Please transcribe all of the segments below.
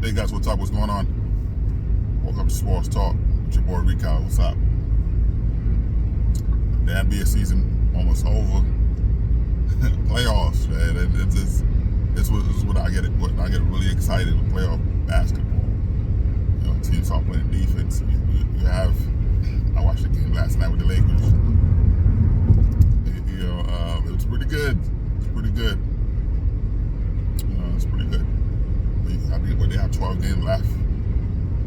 Hey guys, what's up? What's going on? Welcome to Sports Talk with your boy Rico. What's up? The NBA season almost over. Playoffs, man. This is what I get. What I get really excited with playoff basketball. You know, teams start playing defense. You have. I watched the game last night with the Lakers. It was pretty good. It's pretty good. It's pretty good. I think they have 12 games left.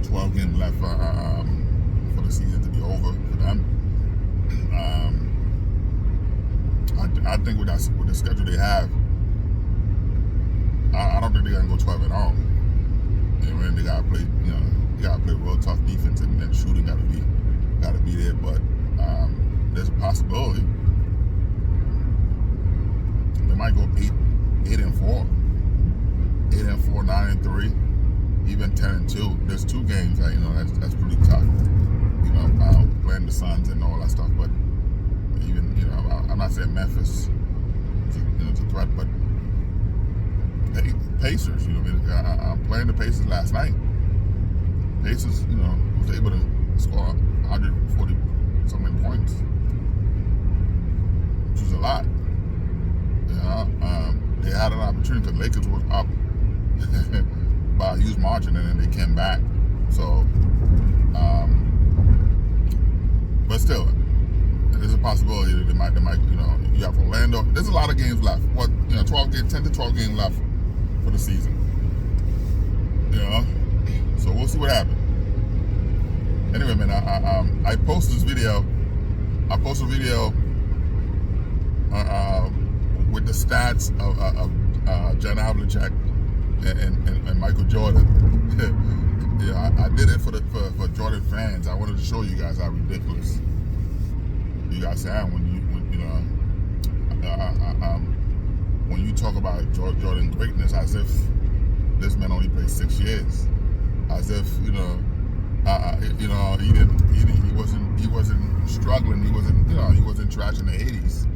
12 games left for the season to be over for them. I think with the schedule they have, I don't think they're gonna go 12 at all. You know, they gotta play. They gotta play real tough defense, and shooting gotta be there. But there's a possibility they might go 8-4. 8-4, 9-3, even 10-2. There's 2 games that that's pretty tough. Playing the Suns and all that stuff. But even I'm not saying Memphis is a threat, but Pacers. I'm playing the Pacers last night. Pacers, was able to score 140 something points, which is a lot. They had an opportunity because Lakers was up by a huge margin, and then they came back. So, but still, there's a possibility that they might. You have Orlando. There's a lot of games left. 10 to 12 games left for the season. So we'll see what happens. Anyway, man, I posted this video. I posted a video with the stats of John Havlicek and Michael Jordan. I did it for Jordan fans. I wanted to show you guys how ridiculous you guys sound when you talk about Jordan greatness, as if this man only played 6 years, as if he wasn't struggling, he wasn't trash in the 80s.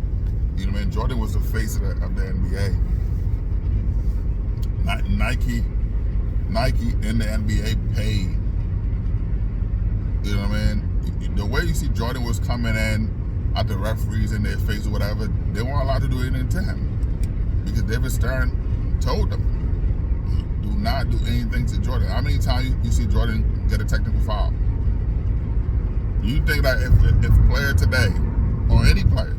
Jordan was the face of the NBA. Nike and the NBA paid. The way you see Jordan was coming in at the referees in their face or whatever, they weren't allowed to do anything to him because David Stern told them, do not do anything to Jordan. How many times you see Jordan get a technical foul? You think that if a player today, or any player,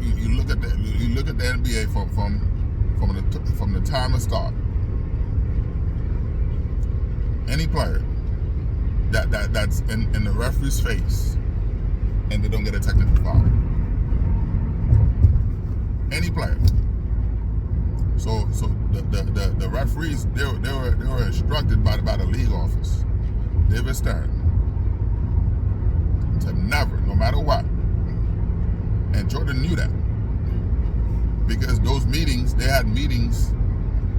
you look at the NBA from the time it started. Any player that's in the referee's face and they don't get a technical foul. Any player. So the referees they were instructed by the league office, David Stern, to never, no matter what. And Jordan knew that because those meetings, they had meetings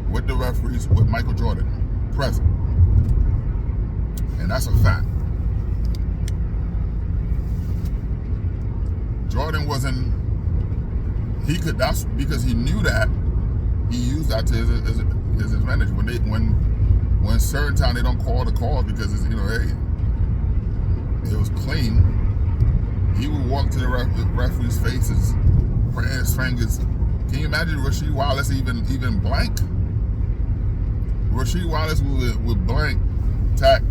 with the referees with Michael Jordan present, and that's a fact. Jordan wasn't. That's because he knew that. He used that to his advantage. When certain time they don't call the calls because it's it was clean. He would walk to the referee's faces, praying his fingers. Can you imagine Rasheed Wallace even blank? Rasheed Wallace would blank, tack.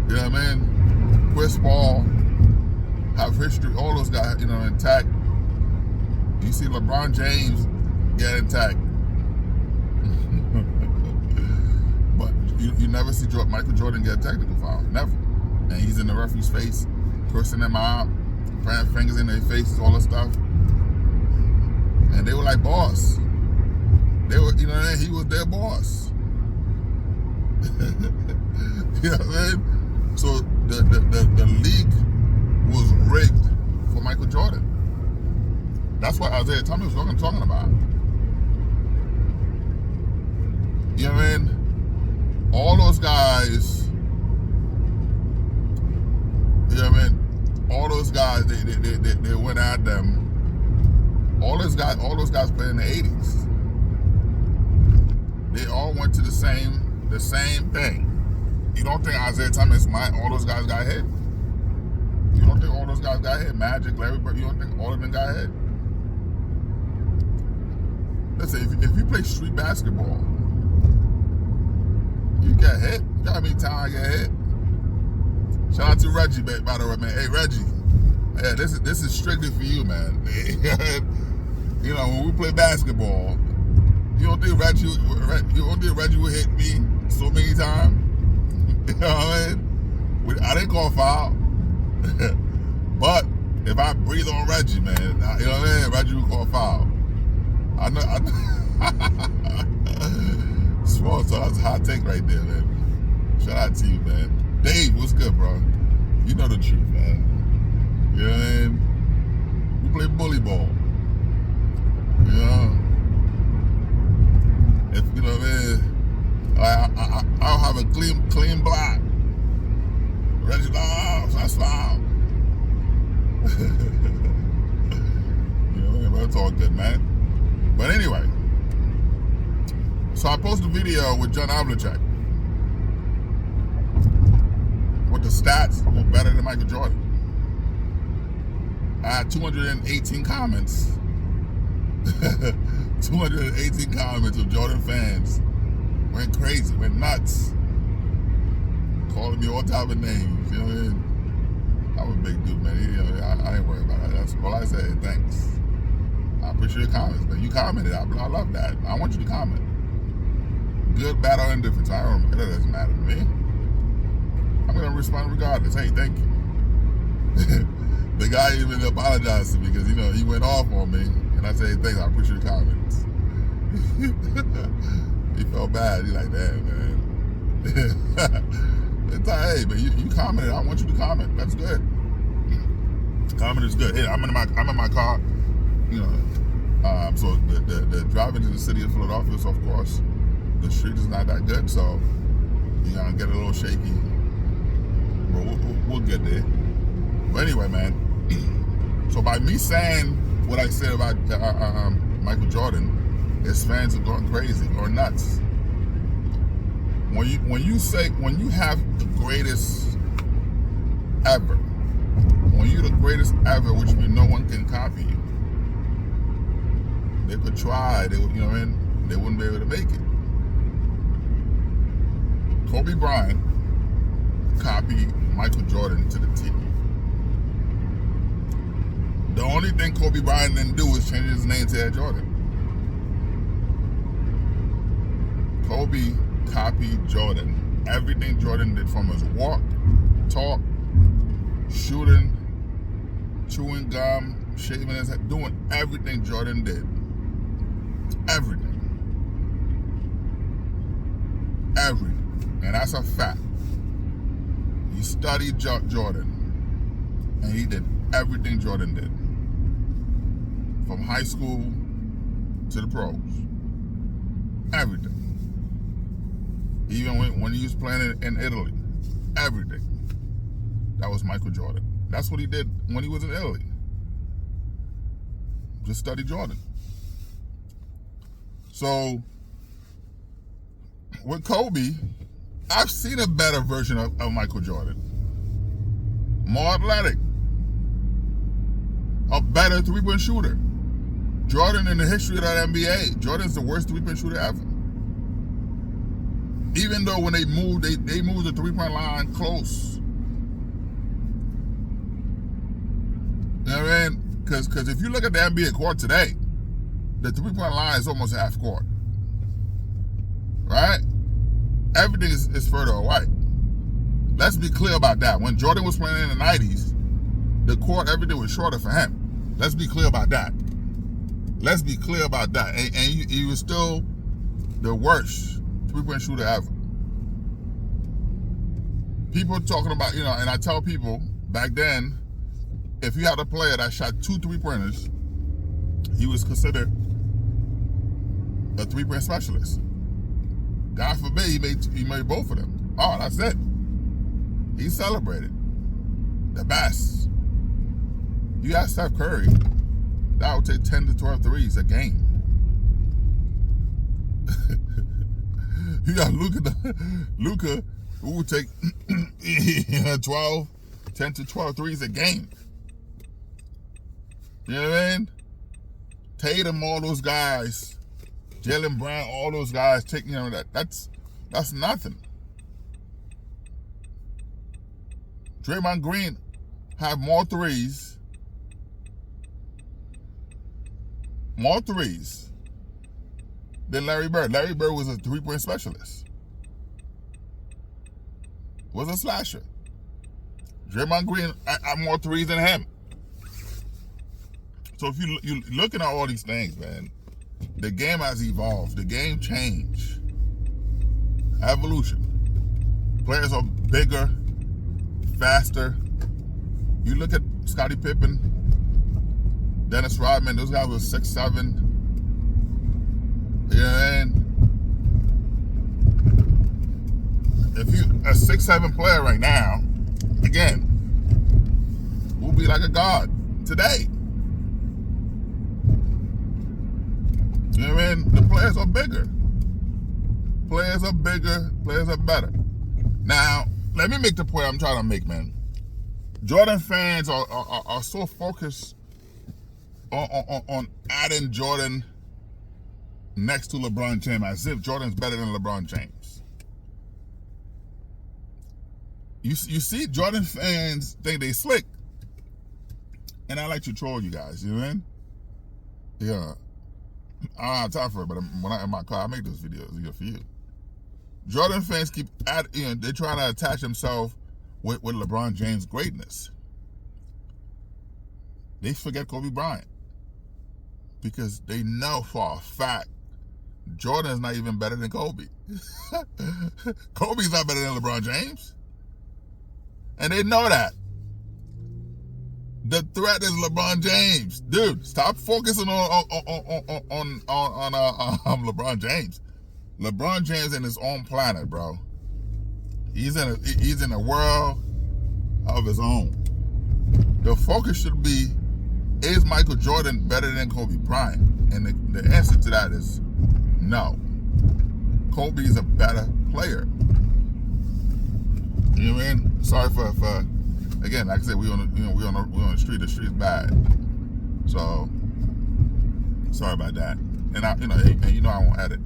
You know what I mean? Chris Paul, have history. All those guys, intact. You see LeBron James get intact, but you never see Michael Jordan get a technical foul. Never. And he's in the referee's face, cursing them out, praying fingers in their faces, all that stuff. And they were like, boss. They were, he was their boss. You know what I mean? So the league was rigged for Michael Jordan. That's what Isaiah Thomas was talking about. You know what I mean? All those guys. All those guys, they went at them. All those guys played in the 80s. They all went to the same thing. You don't think Isaiah Thomas, all those guys got hit? You don't think all those guys got hit? Magic, Larry Bird, you don't think all of them got hit? Listen, if you play street basketball, you get hit. You know how many times I get hit? Shout out to Reggie, by the way, man. Hey, Reggie. Yeah, this is strictly for you, man. You know, when we play basketball, you don't think Reggie would hit me so many times? You know what I mean? I didn't call foul. But if I breathe on Reggie, man, you know what I mean? Reggie would call foul. I know. Small talk, that's a hot take right there, man. Shout out to you, man. Dave, what's good, bro? You know the truth, man. You know what I mean? We play bully ball. You know? If you know what I mean, I'll have a clean block. Reggie, that's foul. You know what I mean? But it's all good, man. But anyway, so I posted a video with John Havlicek with the stats were better than Michael Jordan. I had 218 comments. 218 comments of Jordan fans. Went crazy, went nuts. Calling me all type of names, you know what I mean? I'm a big dude, man. You know, I ain't worried about that. That's all I said. Thanks. I appreciate your comments, man. You commented. I love that. I want you to comment. Good, bad, or indifferent. It doesn't matter to me. I'm going to respond regardless. Hey, thank you. The guy even apologized to me because, you know, he went off on me. And I said, hey, thanks. I appreciate your comments. He felt bad. He's like, damn, man. It's like, hey, but you commented. I want you to comment. That's good. Comment is good. Hey, I'm in my car. You know, so the driving to the city of Philadelphia, so of course, the street is not that good, so you're gonna get a little shaky. But we'll get there. But anyway, man. So by me saying what I said about Michael Jordan, his fans are going crazy, going nuts. When you have the greatest ever, when you're the greatest ever, which means no one can copy you. They could try, you know what I mean? They wouldn't be able to make it. Kobe Bryant copied Michael Jordan to the T. The only thing Kobe Bryant didn't do was change his name to Air Jordan. Kobe copied Jordan. Everything Jordan did, from his walk, talk, shooting, chewing gum, shaving his head, doing everything Jordan did. Everything. And that's a fact. He studied Jordan, and he did everything Jordan did. From high school to the pros. Everything. Even when he was playing in Italy. Everything. That was Michael Jordan. That's what he did when he was in Italy. Just study Jordan. So, with Kobe, I've seen a better version of Michael Jordan. More athletic. A better three-point shooter. Jordan, in the history of that NBA, Jordan's the worst three-point shooter ever. Even though when they moved the three-point line close. You know what I mean? Because if you look at the NBA court today, the three-point line is almost half court. Right? Everything is further away. Let's be clear about that. When Jordan was playing in the 90s, the court, everything was shorter for him. Let's be clear about that. Let's be clear about that. And he was still the worst three-point shooter ever. People talking about, you know, and I tell people, back then, if you had a player that shot 2 3-pointers, he was considered a three-point specialist. God forbid he made both of them. Oh, that's it. He celebrated. The best. You got Steph Curry. that would take 10 to 12 threes a game. You got Luka, who would take 10 to 12 threes a game. You know what I mean? Tatum, all those guys, Jalen Bryant, all those guys taking, that's nothing. Draymond Green have more threes than Larry Bird. Larry Bird was a three-point specialist. Was a slasher. Draymond Green had more threes than him. So if you're looking at all these things, man, the game has evolved. The game changed. Evolution. Players are bigger, faster. You look at Scottie Pippen, Dennis Rodman, those guys were 6'7". Yeah, and if you a 6'7" player right now, again, will be like a god today. You know what I mean? The players are bigger. Players are bigger. Players are better. Now, let me make the point I'm trying to make, man. Jordan fans are so focused on adding Jordan next to LeBron James as if Jordan's better than LeBron James. You see, Jordan fans think they slick, and I like to troll you guys. You know what I mean? Yeah. I don't have time for it, but when I'm in my car, I make those videos for you. Jordan fans keep they're trying to attach themselves with LeBron James' greatness. They forget Kobe Bryant because they know for a fact Jordan's not even better than Kobe. Kobe's not better than LeBron James, and they know that. The threat is LeBron James, dude. Stop focusing on LeBron James. LeBron James in his own planet, bro. He's in a world of his own. The focus should be: is Michael Jordan better than Kobe Bryant? And the answer to that is no. Kobe is a better player. You know what I mean? Sorry for again, like I said, we on the street. The street's bad, so sorry about that. And I won't edit.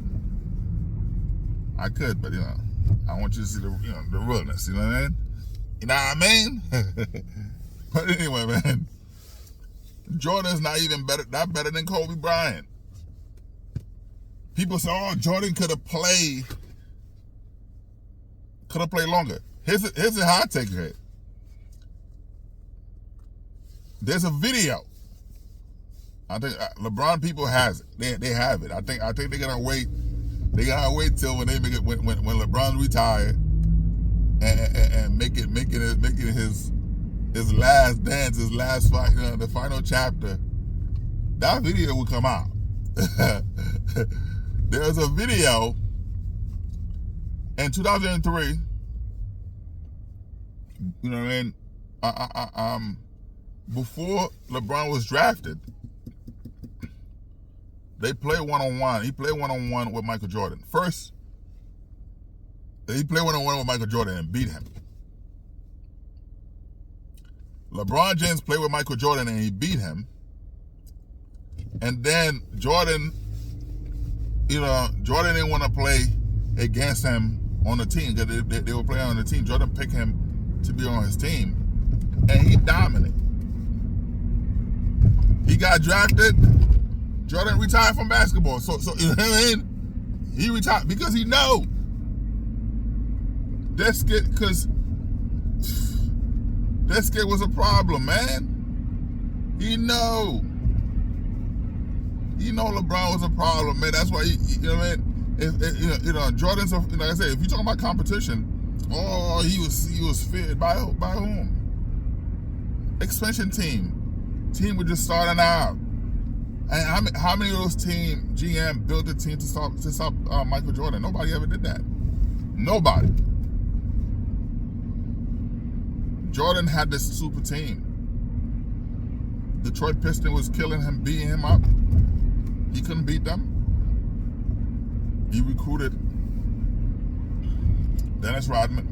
I could, but I want you to see the realness. You know what I mean? You know what I mean? But anyway, man, Jordan's not better than Kobe Bryant. People say, "Oh, Jordan could have played longer." Here's a hot take here. There's a video. I think LeBron people has it. They have it. I think they're gonna wait. They gotta wait till when they make it when LeBron retired and make it his last dance, his last fight, the final chapter. That video will come out. There's a video in 2003. You know what I mean? Before LeBron was drafted, they played one-on-one. He played one-on-one with Michael Jordan. First, he played one-on-one with Michael Jordan and beat him. LeBron James played with Michael Jordan and he beat him. And then Jordan didn't want to play against him on the team because they were playing on the team. Jordan picked him to be on his team, and he dominated. He got drafted. Jordan retired from basketball. So you know what I mean? He retired because he know. That skit was a problem, man. He know LeBron was a problem, man. That's why you know what I mean? Jordan's like I said, if you're talking about competition, he was feared by whom? Expansion team was just starting out. And how many of those team GM built a team to stop Michael Jordan? Nobody ever did that. Nobody. Jordan had this super team. Detroit Pistons was killing him, beating him up. He couldn't beat them. He recruited Dennis Rodman,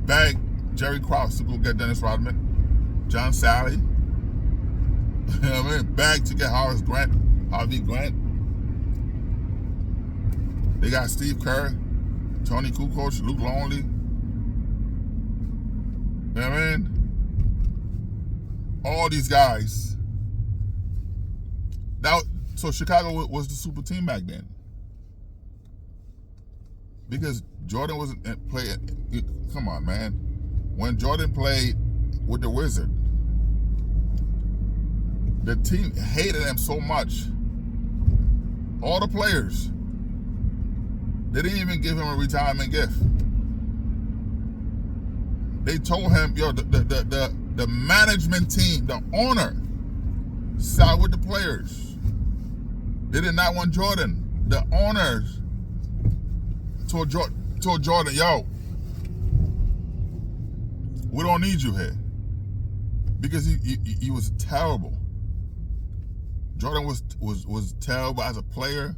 begged Jerry Krause to go get Dennis Rodman, John Sally. You know what I mean? Begged to get Harvey Grant. They got Steve Kerr, Tony Kukoc, Luke Longley. You know what I mean? All these guys. So Chicago was the super team back then. Because Jordan wasn't playing. Come on, man. When Jordan played with the Wizard, the team hated him so much. All the players. They didn't even give him a retirement gift. They told him, yo, the management team, the owner, side with the players. They did not want Jordan. The owners told Jordan, yo, we don't need you here. Because he was terrible. Jordan was terrible as a player.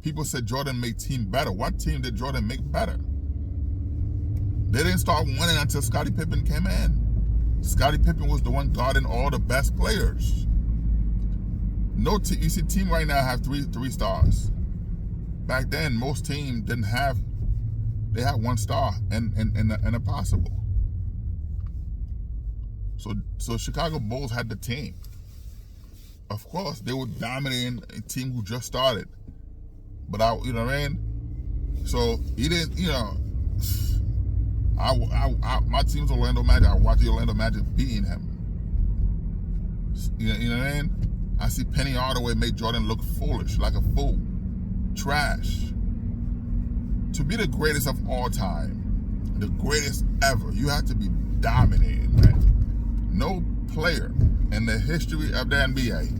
People said Jordan made team better. What team did Jordan make better? They didn't start winning until Scottie Pippen came in. Scottie Pippen was the one guarding all the best players. You see, team right now have three stars. Back then, most teams didn't have. They had one star and a possible. So Chicago Bulls had the team. Of course, they were dominating a team who just started. But you know what I mean? So he didn't, you know. My team's Orlando Magic. I watched the Orlando Magic beating him. You know what I mean? I see Penny Hardaway make Jordan look foolish, like a fool, trash. To be the greatest of all time, the greatest ever, you have to be dominating, man. No player in the history of the NBA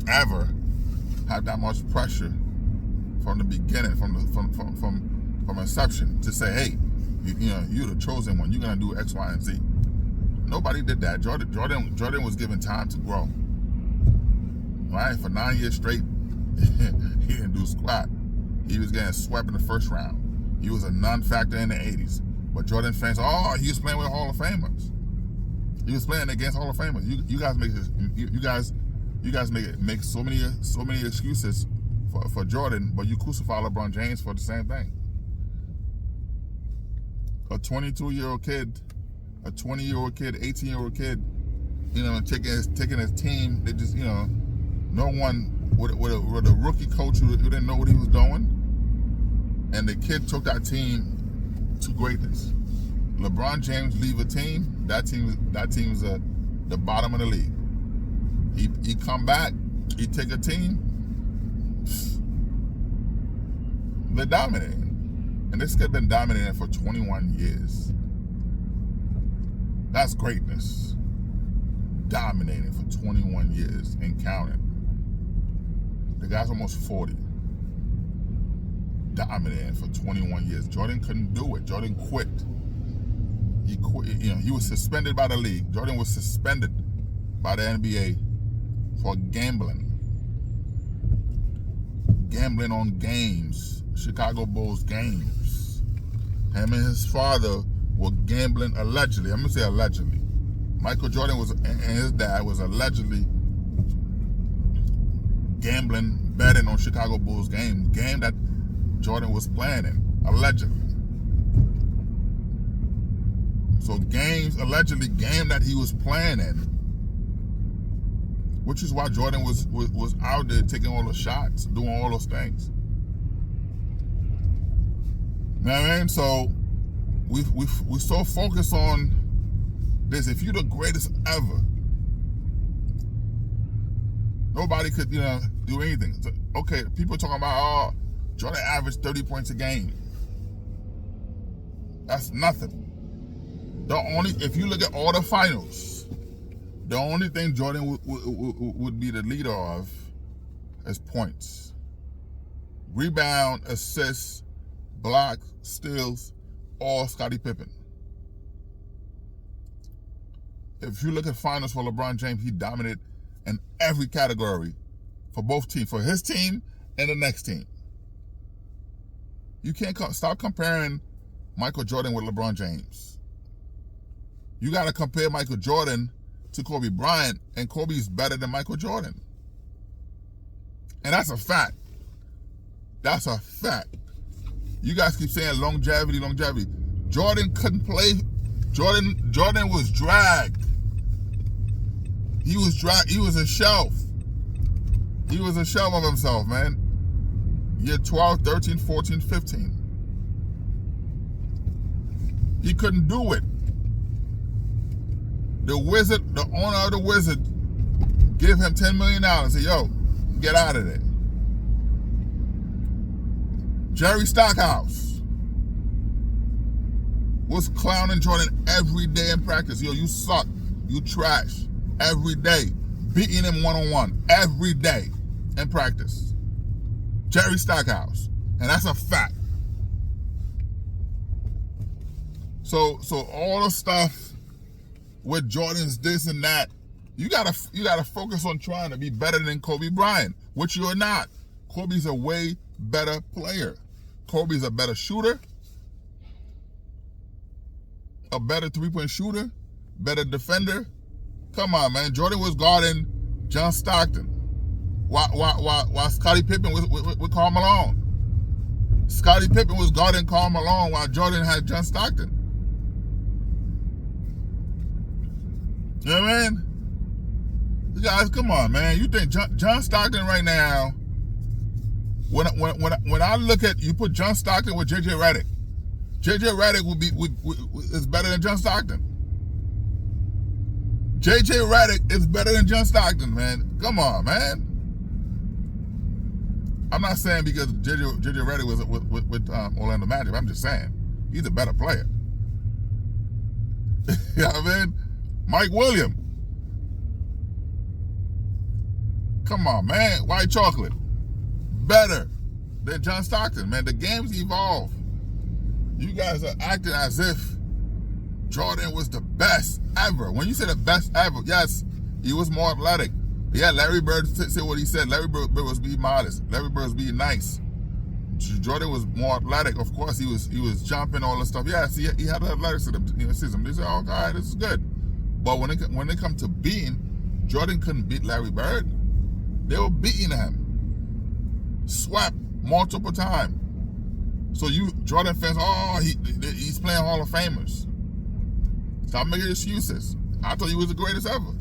ever had that much pressure from the beginning, from inception, to say, hey, you know, you're the chosen one. You're gonna do X, Y, and Z. Nobody did that. Jordan was given time to grow. Right? For 9 years straight, he didn't do squat. He was getting swept in the first round. He was a non-factor in the 80s. But Jordan fans, oh, he was playing with Hall of Famers. He was playing against Hall of Famers. You guys make this. You guys make so many excuses for Jordan, but you crucify LeBron James for the same thing. A 22-year-old kid, a 20-year-old kid, 18-year-old kid, you know, taking his team. They just, you know, no one with a rookie coach who didn't know what he was doing, and the kid took that team to greatness. LeBron James leave a team. That team's the bottom of the league. He come back. He take a team. They're dominating. And this kid been dominating for 21 years. That's greatness. Dominating for 21 years and counting. The guy's almost 40. Dominating for 21 years. Jordan couldn't do it. Jordan quit. He quit. You know, he was suspended by the league. Jordan was suspended by the NBA for gambling. Gambling on games. Chicago Bulls games. Him and his father were gambling allegedly. I'm gonna say allegedly. Michael Jordan and his dad was allegedly gambling, betting on Chicago Bulls game that Jordan was playing in, allegedly. So allegedly game that he was playing in, which is why Jordan was out there taking all the shots, doing all those things. You know what I mean? So we so focused on this. If you're the greatest ever, nobody could, you know, do anything. So, okay, people talking about, oh, Jordan averaged 30 points a game. That's nothing. If you look at all the finals, the only thing Jordan would be the leader of is points. Rebound, assists, blocks, steals, all Scottie Pippen. If you look at finals for LeBron James, he dominated in every category for both teams, for his team and the next team. You can't stop comparing Michael Jordan with LeBron James. You got to compare Michael Jordan to Kobe Bryant, and Kobe's better than Michael Jordan. And that's a fact. That's a fact. You guys keep saying longevity. Jordan couldn't play. Jordan was dragged. He was dragged. He was a shelf. He was a shell of himself, man. Year 12, 13, 14, 15. He couldn't do it. The Wizard, the owner of the Wizard, give him $10 million. Say, yo, get out of there. Jerry Stockhouse was clowning Jordan every day in practice. Yo, you suck. You trash. Every day. Beating him one-on-one. Every day in practice. Jerry Stockhouse. And that's a fact. So all the stuff with Jordan's this and that, you gotta focus on trying to be better than Kobe Bryant, which you're not. Kobe's a way better player. Kobe's a better shooter, a better three-point shooter, better defender. Come on, man. Jordan was guarding John Stockton while Scottie Pippen was with Karl Malone. Scottie Pippen was guarding Karl Malone while Jordan had John Stockton. You know what I mean? You guys, come on, man. You think John Stockton right now, when I look at, you put John Stockton with J.J. Redick. J.J. Redick is better than John Stockton. J.J. Redick is better than John Stockton, man. Come on, man. I'm not saying because J.J. Redick was with Orlando Magic. I'm just saying he's a better player. You know what I mean? Mike Williams. Come on, man. White chocolate. Better than John Stockton, man. The game's evolved. You guys are acting as if Jordan was the best ever. When you say the best ever, yes, he was more athletic. Yeah, Larry Bird said what he said. Larry Bird was being modest. Larry Bird was being nice. Jordan was more athletic. Of course, he was jumping, all this stuff. Yes, he had the athleticism. They said, oh, all right, this is good. But when it come to beating, Jordan couldn't beat Larry Bird. They were beating him. Swept multiple times. So you Jordan fans, oh, he's playing Hall of Famers. Stop making excuses. I thought he was the greatest ever.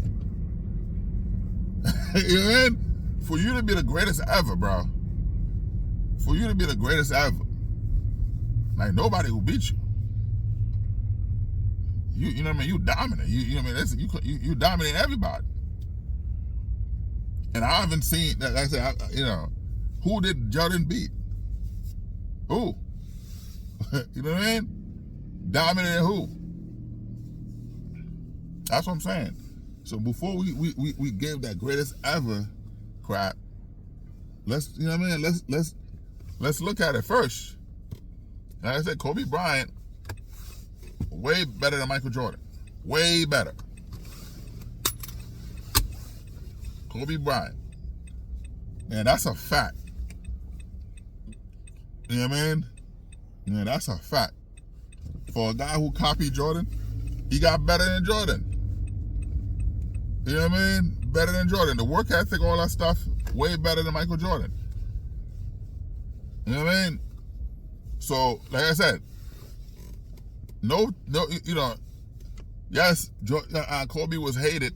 You know what I mean? For you to be the greatest ever, bro. For you to be the greatest ever. Like, nobody will beat you. You know what I mean? You dominate. You know what I mean? Listen, you dominate everybody. And I haven't seen, like I said, who did Jordan beat? Who? You know what I mean? Dominated who? That's what I'm saying. So before we gave that greatest ever crap, let's, you know what I mean? Let's look at it first. Like I said, Kobe Bryant, way better than Michael Jordan. Way better. Kobe Bryant. Man, that's a fact. You know what I mean? Yeah, that's a fact. For a guy who copied Jordan, he got better than Jordan. You know what I mean? Better than Jordan. The work ethic, all that stuff, way better than Michael Jordan. You know what I mean? So, like I said, no, yes, Kobe was hated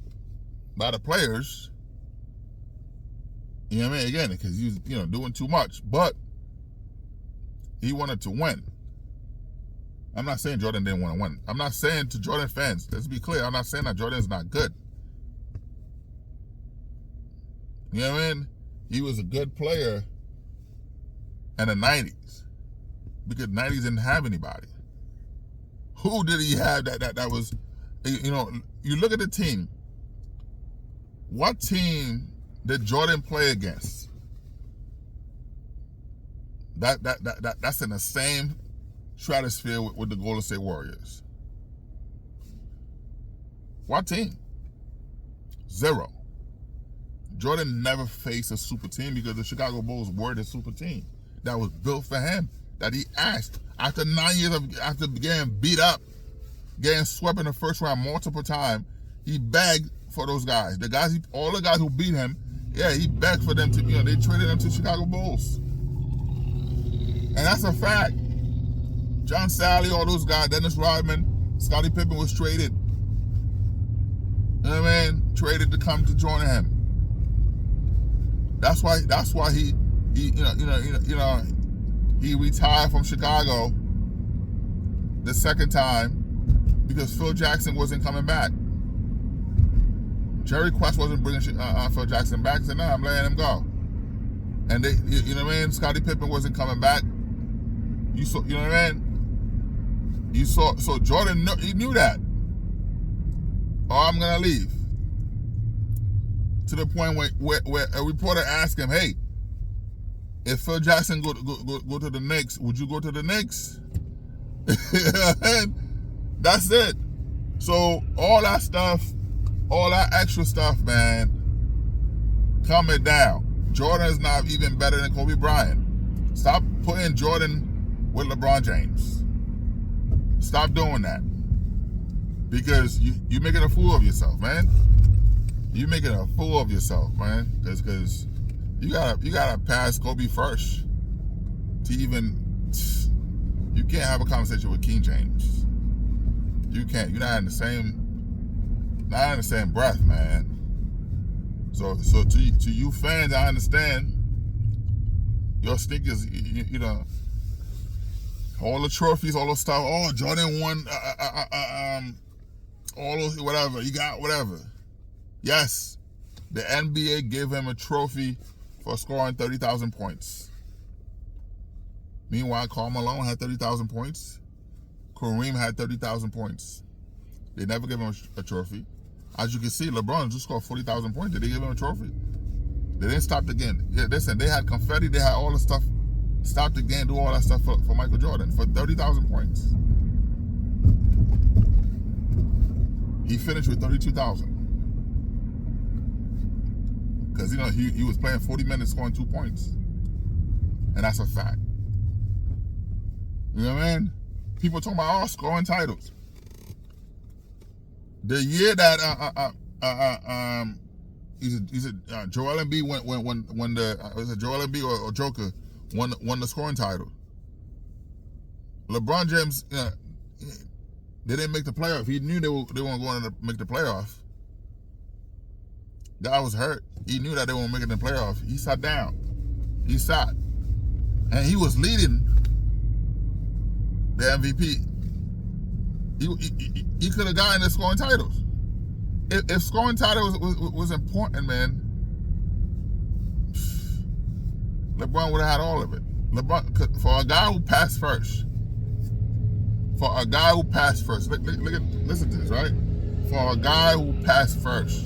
by the players. You know what I mean? Again, because he was, doing too much. But he wanted to win. I'm not saying Jordan didn't want to win. I'm not saying to Jordan fans, let's be clear, I'm not saying that Jordan's not good. You know what I mean? He was a good player in the 90s. Because 90s didn't have anybody. Who did he have that was, you look at the team. What team did Jordan play against? That's in the same stratosphere with the Golden State Warriors. What team? Zero. Jordan never faced a super team because the Chicago Bulls were the super team that was built for him, that he asked. After 9 years after getting beat up, getting swept in the first round multiple times, he begged for those guys. All the guys who beat him, yeah, he begged for them to, they traded them to Chicago Bulls. And that's a fact. John Sally, all those guys, Dennis Rodman, Scottie Pippen was traded. You know what I mean? Traded to come to join him. That's why he retired from Chicago the second time, because Phil Jackson wasn't coming back. Jerry Quest wasn't bringing Phil Jackson back, so now I'm letting him go. And they, you know what I mean? Scottie Pippen wasn't coming back. You know what I mean? So Jordan, he knew that. Oh, I'm gonna leave. To the point where a reporter asked him, "Hey, if Phil Jackson go to the Knicks, would you go to the Knicks?" And that's it. So all that stuff, all that extra stuff, man, calm it down. Jordan is not even better than Kobe Bryant. Stop putting Jordan with LeBron James. Stop doing that. Because you're making a fool of yourself, man. You're making a fool of yourself, man. Because you gotta pass Kobe first to even. You can't have a conversation with King James. You can't. You're not in the same breath, man. So to you fans, I understand. Your stickers, all the trophies, all those stuff. Oh, Jordan won. All those whatever he got, whatever. Yes, the NBA gave him a trophy for scoring 30,000 points. Meanwhile, Karl Malone had 30,000 points. Kareem had 30,000 points. They never gave him a trophy. As you can see, LeBron just scored 40,000 points. Did they give him a trophy? They didn't stop the game. Yeah, listen, they had confetti. They had all the stuff. Stop the game, do all that stuff for Michael Jordan for 30,000 points. He finished with 32,000. Because, he was playing 40 minutes scoring 2 points. And that's a fact. You know what I mean? People talking about scoring titles. The year that Joel Embiid when was it Joel Embiid or Joker won the scoring title. LeBron James, they didn't make the playoff. He knew they weren't going to make the playoff. Guy was hurt. He knew that they weren't making the playoff. He sat down. He sat, and he was leading the MVP. He could have gotten the scoring titles. If scoring titles was important, man, LeBron would have had all of it. LeBron, for a guy who passed first, listen to this, right? For a guy who passed first,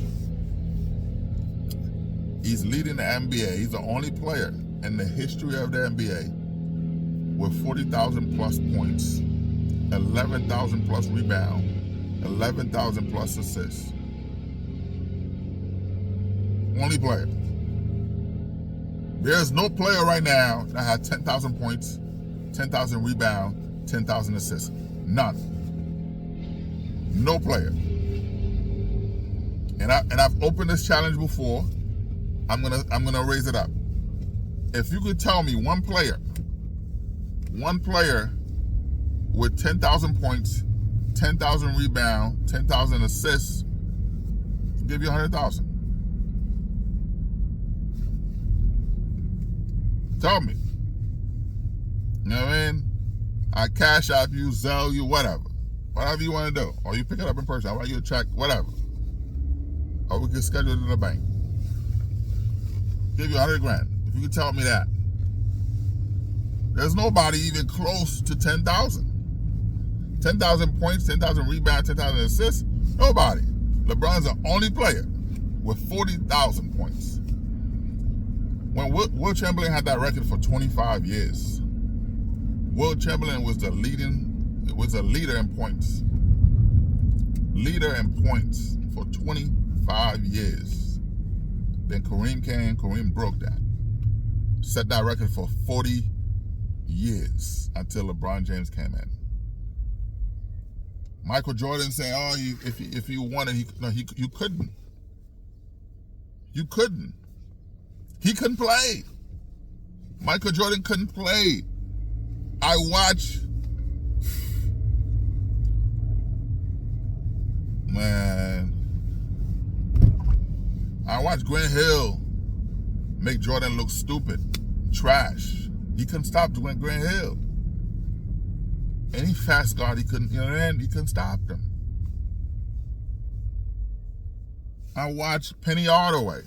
he's leading the NBA. He's the only player in the history of the NBA with 40,000 plus points, 11,000 plus rebound, 11,000 plus assists. Only player. There's no player right now that had 10,000 points, 10,000 rebound, 10,000 assists. None. No player. And I've opened this challenge before. I'm gonna raise it up. If you could tell me one player with 10,000 points, 10,000 rebound, 10,000 assists, I'll give you 100,000. Tell me. You know what I mean? I cash out you, Zelle you, whatever you want to do, or you pick it up in person. I'll write you a check, whatever. Or we can schedule it in the bank. Give you 100 grand. If you can tell me that. There's nobody even close to 10,000. 10,000 points, 10,000 rebounds, 10,000 assists. Nobody. LeBron's the only player with 40,000 points. When Will Chamberlain had that record for 25 years, Will Chamberlain was the leader in points. leader in points for 25 years. Then Kareem came. Kareem broke that. Set that record for 40 years until LeBron James came in. Michael Jordan saying, "Oh, if you wanted, you couldn't. You couldn't. He couldn't play. Michael Jordan couldn't play." I watch, man. I watched Grant Hill make Jordan look stupid, trash. He couldn't stop Grant Hill. Any fast guard, he couldn't, he couldn't stop him. I watched Penny Hardaway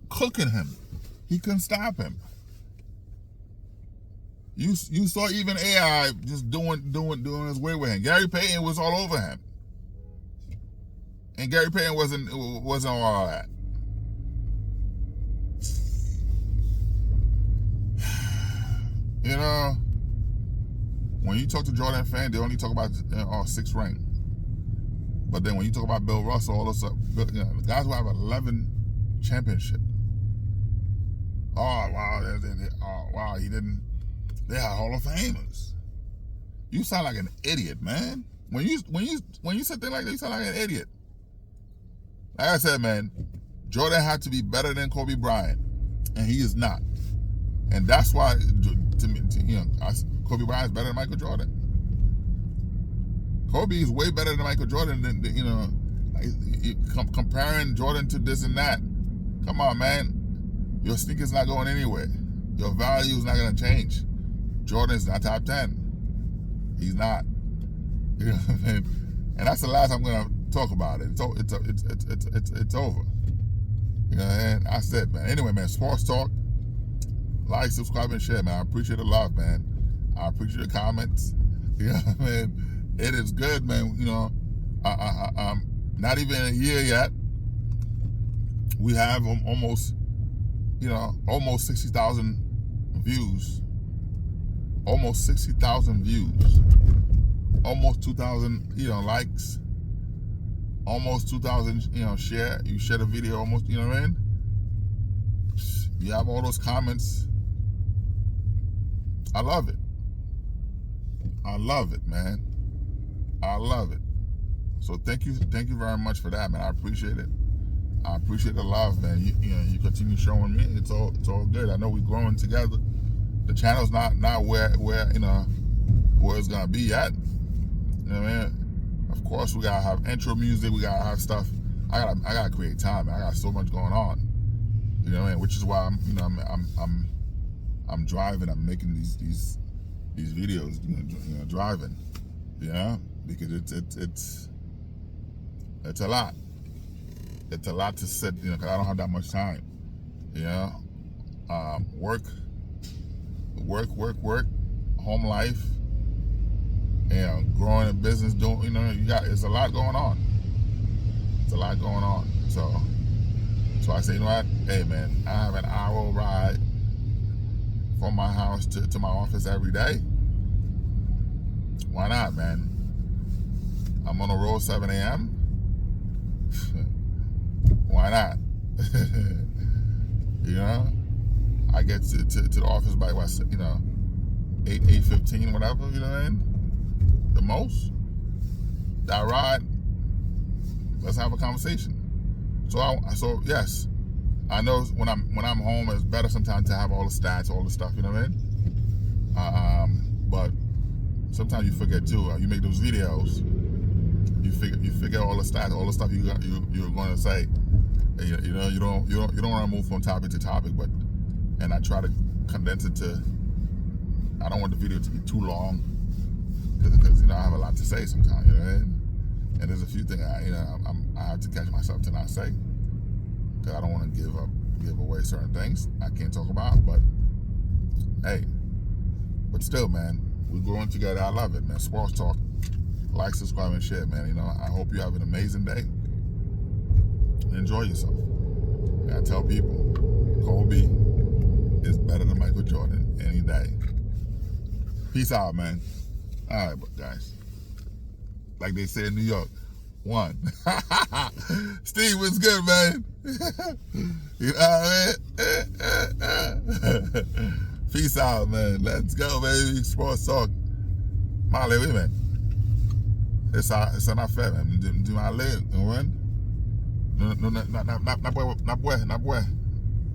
cooking him. He couldn't stop him. You saw even AI just doing his way with him. Gary Payton was all over him, and Gary Payton wasn't all that. When you talk to Jordan fans, they only talk about 6 rings. But then when you talk about Bill Russell, all this stuff, the guys who have 11 championships. Oh wow, he didn't. They are Hall of Famers. You sound like an idiot, man. When you say things like that, you sound like an idiot. Like I said, man, Jordan had to be better than Kobe Bryant, and he is not. And that's why, to me, Kobe Bryant is better than Michael Jordan. Kobe is way better than Michael Jordan than comparing Jordan to this and that. Come on, man. Your sneaker's not going anywhere. Your value is not going to change. Jordan's not top 10. He's not. You know what I mean? And that's the last I'm going to talk about it. It's over. You know, and I said, man. Anyway, man, sports talk. Like, subscribe, and share, man. I appreciate the love, man. I appreciate the comments. You know what I mean? It is good, man. Not even a year yet. We have almost 60,000 views. Almost 60,000 views. Almost 2,000, likes. Almost 2,000, share. You share the video almost, you know what I mean? You have all those comments. I love it. I love it, man. I love it. So thank you very much for that, man. I appreciate it. I appreciate the love, man. You continue showing me. It's all good. I know we're growing together. The channel's not where it's gonna be yet. You know what I mean? Of course, we gotta have intro music. We gotta have stuff. I gotta create time, man. I got so much going on. You know what I mean? Which is why I'm driving. I'm making these videos. Driving. Yeah, because it's a lot. It's a lot to sit. Because I don't have that much time. Work. Home life. And growing a business. It's a lot going on. It's a lot going on. So I say, you know what? Hey, man, I have an hour ride from my house to my office every day. Why not, man? I'm on the road 7 a.m. Why not? I get to the office by 8:15, whatever. You know what I mean? The most. That ride. Let's have a conversation. So yes, I know when I'm home, it's better sometimes to have all the stats, all the stuff. You know what I mean? But sometimes you forget too. You make those videos, you forget all the stats, all the stuff you're going to say. You don't want to move from topic to topic, and I try to condense it to. I don't want the video to be too long because I have a lot to say sometimes. You know what I mean? And there's a few things I have to catch myself to not say because I don't want to give away certain things I can't talk about. But hey, but still, man, we're growing together. I love it, man. Sports talk. Like, subscribe, and share, man. I hope you have an amazing day. Enjoy yourself. And I tell people, Kobe is better than Michael Jordan any day. Peace out, man. All right, guys. Like they say in New York, One. Steve, what's good, man? You know what I mean? Peace out, man. Let's go, baby. Sports talk. Molly, wait, man. C'est un affaire, man. Du mal, on va. Non, non, non, non, non, non, non, non, non, non, non, non, non,